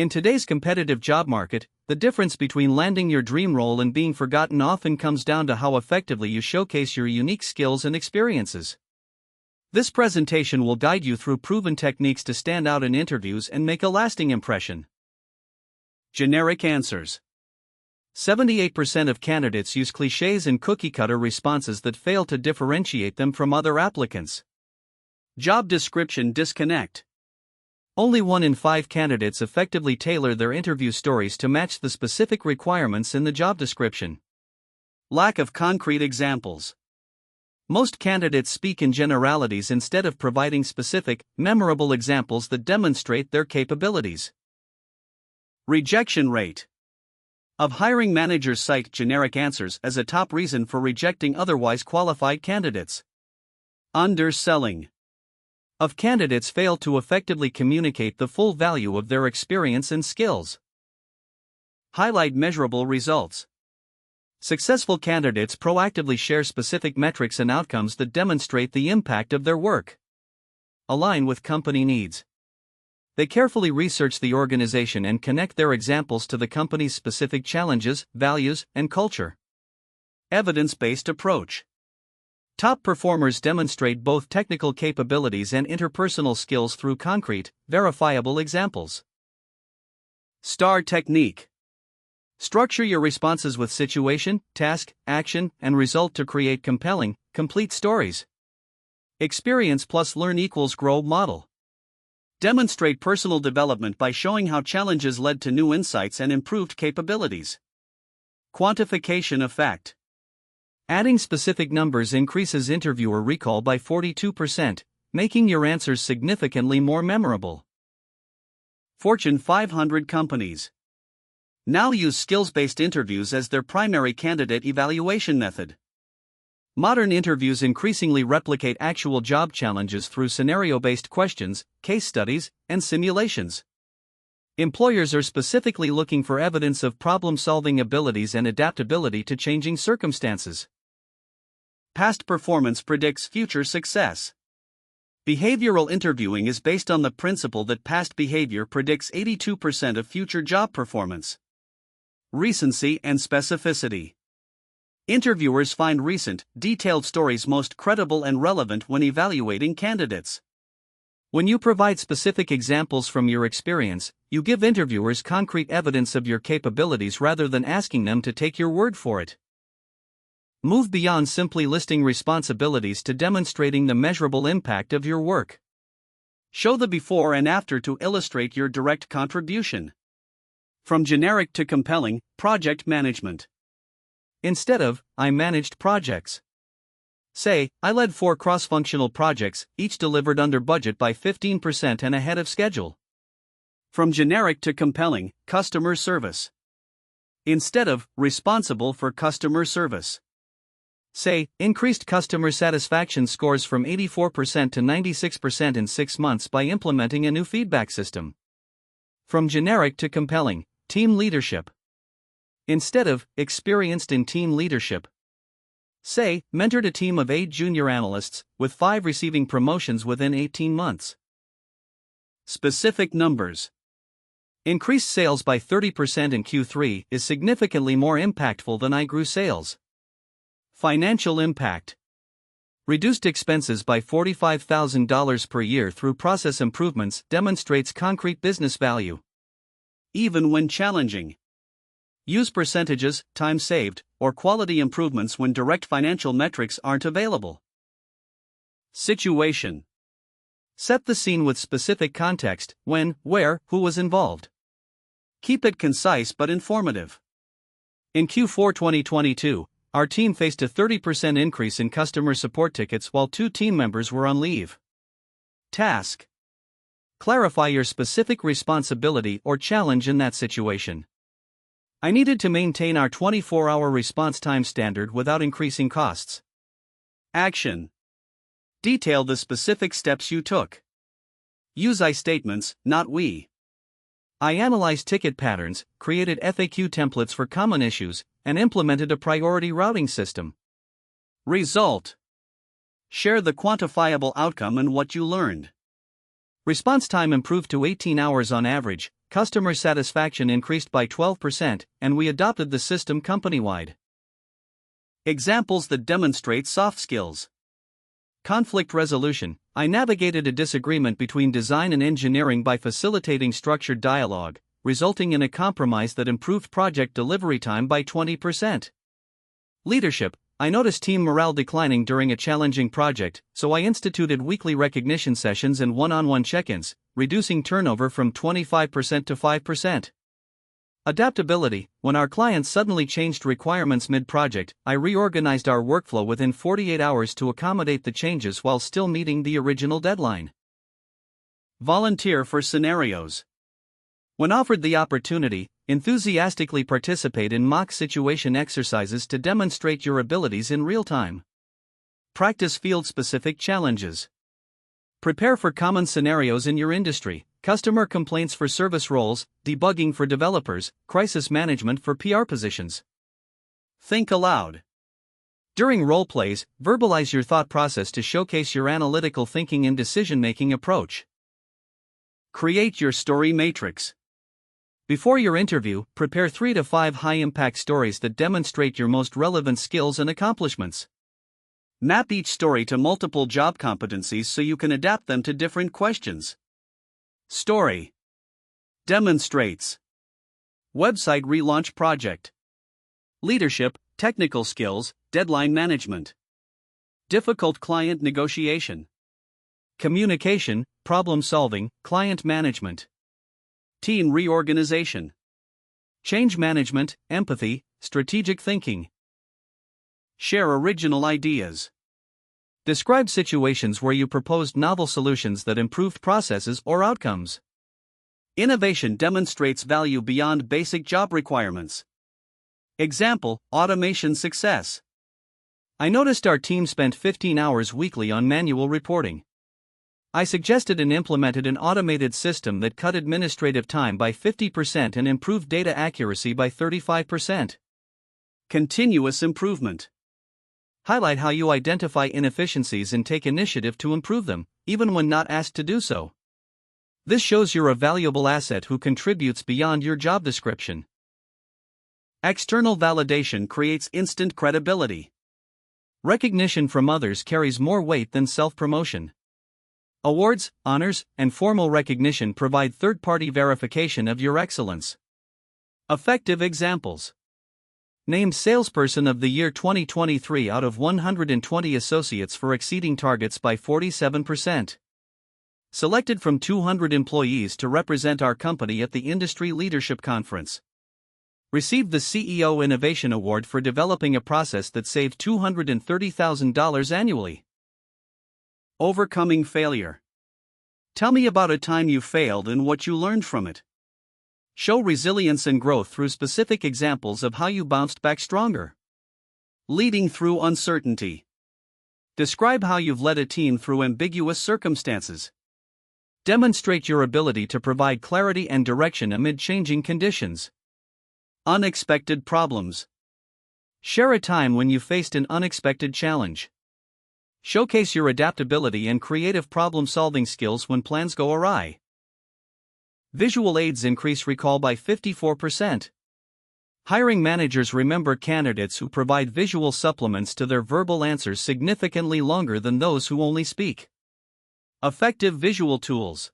In today's competitive job market, the difference between landing your dream role and being forgotten often comes down to how effectively you showcase your unique skills and experiences. This presentation will guide you through proven techniques to stand out in interviews and make a lasting impression. Generic answers. 78% of candidates use clichés and cookie-cutter responses that fail to differentiate them from other applicants. Job description disconnect. Only 1 in 5 candidates effectively tailor their interview stories to match the specific requirements in the job description. Lack of concrete examples. Most candidates speak in generalities instead of providing specific, memorable examples that demonstrate their capabilities. Rejection rate. Of hiring managers cite generic answers as a top reason for rejecting otherwise qualified candidates. Underselling. Of candidates fail to effectively communicate the full value of their experience and skills. Highlight measurable results. Successful candidates proactively share specific metrics and outcomes that demonstrate the impact of their work. Align with company needs. They carefully research the organization and connect their examples to the company's specific challenges, values, and culture. Evidence-based approach. Top performers demonstrate both technical capabilities and interpersonal skills through concrete, verifiable examples. STAR technique. Structure your responses with situation, task, action, and result to create compelling, complete stories. Experience plus learn equals grow model. Demonstrate personal development by showing how challenges led to new insights and improved capabilities. Quantification effect. Adding specific numbers increases interviewer recall by 42%, making your answers significantly more memorable. Fortune 500 companies now use skills-based interviews as their primary candidate evaluation method. Modern interviews increasingly replicate actual job challenges through scenario-based questions, case studies, and simulations. Employers are specifically looking for evidence of problem-solving abilities and adaptability to changing circumstances. Past performance predicts future success. Behavioral interviewing is based on the principle that past behavior predicts 82% of future job performance. Recency and specificity. Interviewers find recent, detailed stories most credible and relevant when evaluating candidates. When you provide specific examples from your experience, you give interviewers concrete evidence of your capabilities rather than asking them to take your word for it. Move beyond simply listing responsibilities to demonstrating the measurable impact of your work. Show the before and after to illustrate your direct contribution. From generic to compelling, project management. Instead of, I managed projects. Say, I led 4 cross-functional projects, each delivered under budget by 15% and ahead of schedule. From generic to compelling, customer service. Instead of, responsible for customer service. Say, increased customer satisfaction scores from 84% to 96% in 6 months by implementing a new feedback system. From generic to compelling, team leadership. Instead of, experienced in team leadership. Say, mentored a team of 8 junior analysts, with 5 receiving promotions within 18 months. Specific numbers. Increased sales by 30% in Q3 is significantly more impactful than I grew sales. Financial impact. Reduced expenses by $45,000 per year through process improvements demonstrates concrete business value. Even when challenging. Use percentages, time saved, or quality improvements when direct financial metrics aren't available. Situation. Set the scene with specific context: when, where, who was involved. Keep it concise but informative. In Q4 2022, our team faced a 30% increase in customer support tickets while 2 team members were on leave. Task. Clarify your specific responsibility or challenge in that situation. I needed to maintain our 24-hour response time standard without increasing costs. Action. Detail the specific steps you took. Use I statements, not we. I analyzed ticket patterns, created FAQ templates for common issues, and implemented a priority routing system. Result. Share the quantifiable outcome and what you learned. Response time improved to 18 hours on average, customer satisfaction increased by 12%, and we adopted the system company-wide. Examples that demonstrate soft skills. Conflict resolution. I navigated a disagreement between design and engineering by facilitating structured dialogue, resulting in a compromise that improved project delivery time by 20%. Leadership. I noticed team morale declining during a challenging project, so I instituted weekly recognition sessions and one-on-one check-ins, reducing turnover from 25% to 5%. Adaptability. When our clients suddenly changed requirements mid-project, I reorganized our workflow within 48 hours to accommodate the changes while still meeting the original deadline. Volunteer for scenarios. When offered the opportunity, enthusiastically participate in mock situation exercises to demonstrate your abilities in real time. Practice field-specific challenges. Prepare for common scenarios in your industry: customer complaints for service roles, debugging for developers, crisis management for PR positions. Think aloud. During role plays, verbalize your thought process to showcase your analytical thinking and decision-making approach. Create your story matrix. Before your interview, prepare 3 to 5 high-impact stories that demonstrate your most relevant skills and accomplishments. Map each story to multiple job competencies so you can adapt them to different questions. Story. Demonstrates. Website relaunch project. Leadership, technical skills, deadline management. Difficult client negotiation. Communication, problem solving, client management. Team reorganization. Change management, empathy, strategic thinking. Share original ideas. Describe situations where you proposed novel solutions that improved processes or outcomes. Innovation demonstrates value beyond basic job requirements. Example: automation success. I noticed our team spent 15 hours weekly on manual reporting. I suggested and implemented an automated system that cut administrative time by 50% and improved data accuracy by 35%. Continuous improvement. Highlight how you identify inefficiencies and take initiative to improve them, even when not asked to do so. This shows you're a valuable asset who contributes beyond your job description. External validation creates instant credibility. Recognition from others carries more weight than self-promotion. Awards, honors, and formal recognition provide third-party verification of your excellence. Effective examples. Named Salesperson of the Year 2023 out of 120 associates for exceeding targets by 47%. Selected from 200 employees to represent our company at the Industry Leadership Conference. Received the CEO Innovation Award for developing a process that saved $230,000 annually. Overcoming failure. Tell me about a time you failed and what you learned from it. Show resilience and growth through specific examples of how you bounced back stronger. Leading through uncertainty. Describe how you've led a team through ambiguous circumstances. Demonstrate your ability to provide clarity and direction amid changing conditions. Unexpected problems. Share a time when you faced an unexpected challenge. Showcase your adaptability and creative problem-solving skills when plans go awry. Visual aids increase recall by 54%. Hiring managers remember candidates who provide visual supplements to their verbal answers significantly longer than those who only speak. Effective visual tools.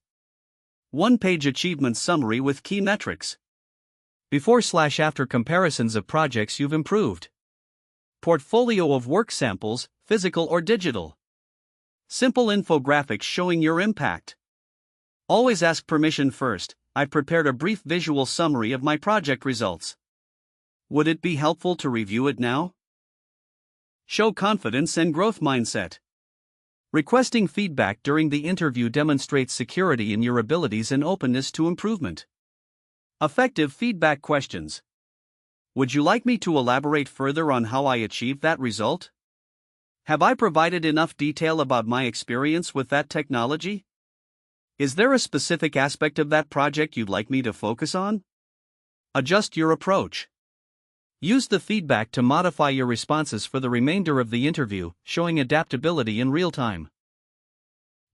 One-page achievement summary with key metrics. Before/after comparisons of projects you've improved. Portfolio of work samples, physical or digital. Simple infographics showing your impact. Always ask permission first. I've prepared a brief visual summary of my project results. Would it be helpful to review it now? Show confidence and growth mindset. Requesting feedback during the interview demonstrates security in your abilities and openness to improvement. Effective feedback questions. Would you like me to elaborate further on how I achieved that result? Have I provided enough detail about my experience with that technology? Is there a specific aspect of that project you'd like me to focus on? Adjust your approach. Use the feedback to modify your responses for the remainder of the interview, showing adaptability in real time.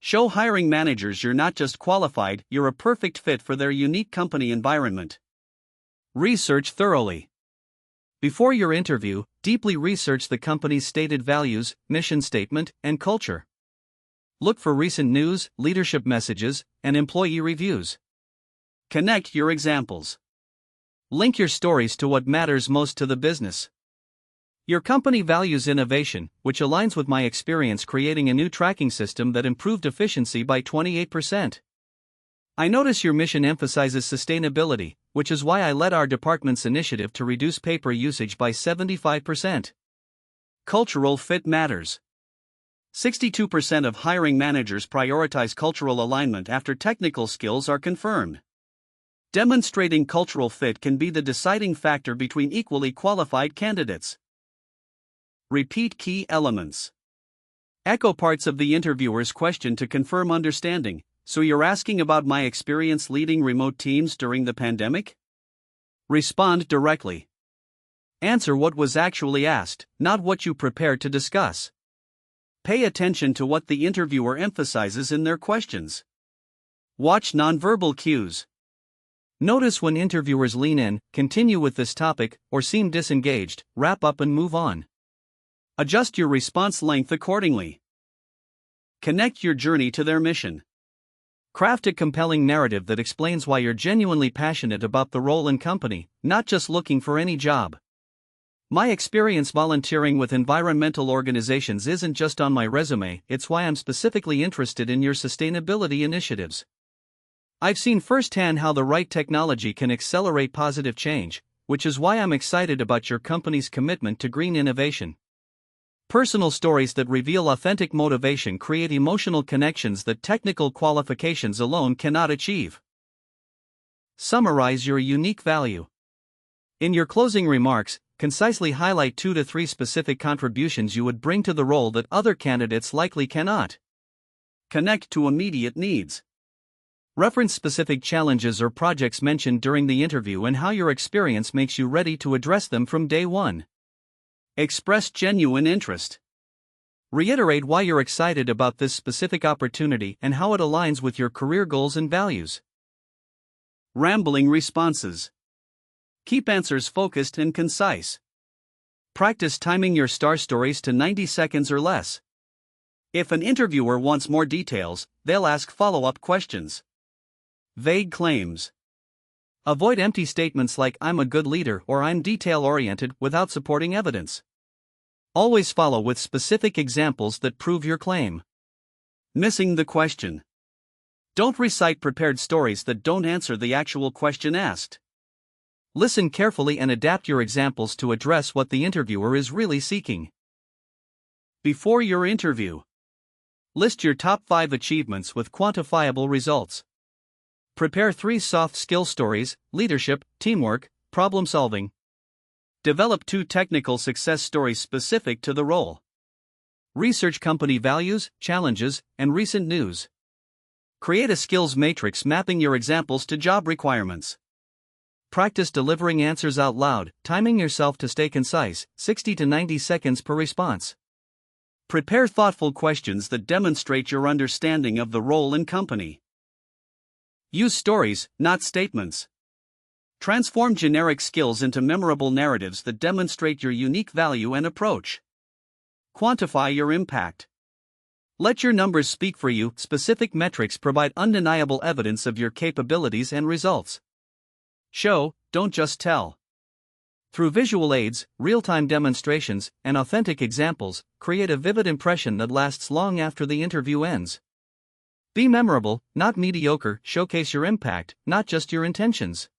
Show hiring managers you're not just qualified, you're a perfect fit for their unique company environment. Research thoroughly. Before your interview, deeply research the company's stated values, mission statement, and culture. Look for recent news, leadership messages, and employee reviews. Connect your examples. Link your stories to what matters most to the business. Your company values innovation, which aligns with my experience creating a new tracking system that improved efficiency by 28%. I notice your mission emphasizes sustainability, which is why I led our department's initiative to reduce paper usage by 75%. Cultural fit matters. 62% of hiring managers prioritize cultural alignment after technical skills are confirmed. Demonstrating cultural fit can be the deciding factor between equally qualified candidates. Repeat key elements. Echo parts of the interviewer's question to confirm understanding. So you're asking about my experience leading remote teams during the pandemic? Respond directly. Answer what was actually asked, not what you prepared to discuss. Pay attention to what the interviewer emphasizes in their questions. Watch nonverbal cues. Notice when interviewers lean in, continue with this topic, or seem disengaged, wrap up and move on. Adjust your response length accordingly. Connect your journey to their mission. Craft a compelling narrative that explains why you're genuinely passionate about the role and company, not just looking for any job. My experience volunteering with environmental organizations isn't just on my resume, it's why I'm specifically interested in your sustainability initiatives. I've seen firsthand how the right technology can accelerate positive change, which is why I'm excited about your company's commitment to green innovation. Personal stories that reveal authentic motivation create emotional connections that technical qualifications alone cannot achieve. Summarize your unique value. In your closing remarks, concisely highlight 2 to 3 specific contributions you would bring to the role that other candidates likely cannot. Connect to immediate needs. Reference specific challenges or projects mentioned during the interview and how your experience makes you ready to address them from day one. Express genuine interest. Reiterate why you're excited about this specific opportunity and how it aligns with your career goals and values. Rambling responses. Keep answers focused and concise. Practice timing your star stories to 90 seconds or less. If an interviewer wants more details, they'll ask follow-up questions. Vague claims. Avoid empty statements like "I'm a good leader" or "I'm detail-oriented" without supporting evidence. Always follow with specific examples that prove your claim. Missing the question. Don't recite prepared stories that don't answer the actual question asked. Listen carefully and adapt your examples to address what the interviewer is really seeking. Before your interview, list your top 5 achievements with quantifiable results. Prepare 3 soft skill stories: leadership, teamwork, problem solving. Develop 2 technical success stories specific to the role. Research company values, challenges, and recent news. Create a skills matrix mapping your examples to job requirements. Practice delivering answers out loud, timing yourself to stay concise, 60 to 90 seconds per response. Prepare thoughtful questions that demonstrate your understanding of the role and company. Use stories, not statements. Transform generic skills into memorable narratives that demonstrate your unique value and approach. Quantify your impact. Let your numbers speak for you. Specific metrics provide undeniable evidence of your capabilities and results. Show, don't just tell. Through visual aids, real-time demonstrations, and authentic examples, create a vivid impression that lasts long after the interview ends. Be memorable, not mediocre. Showcase your impact, not just your intentions.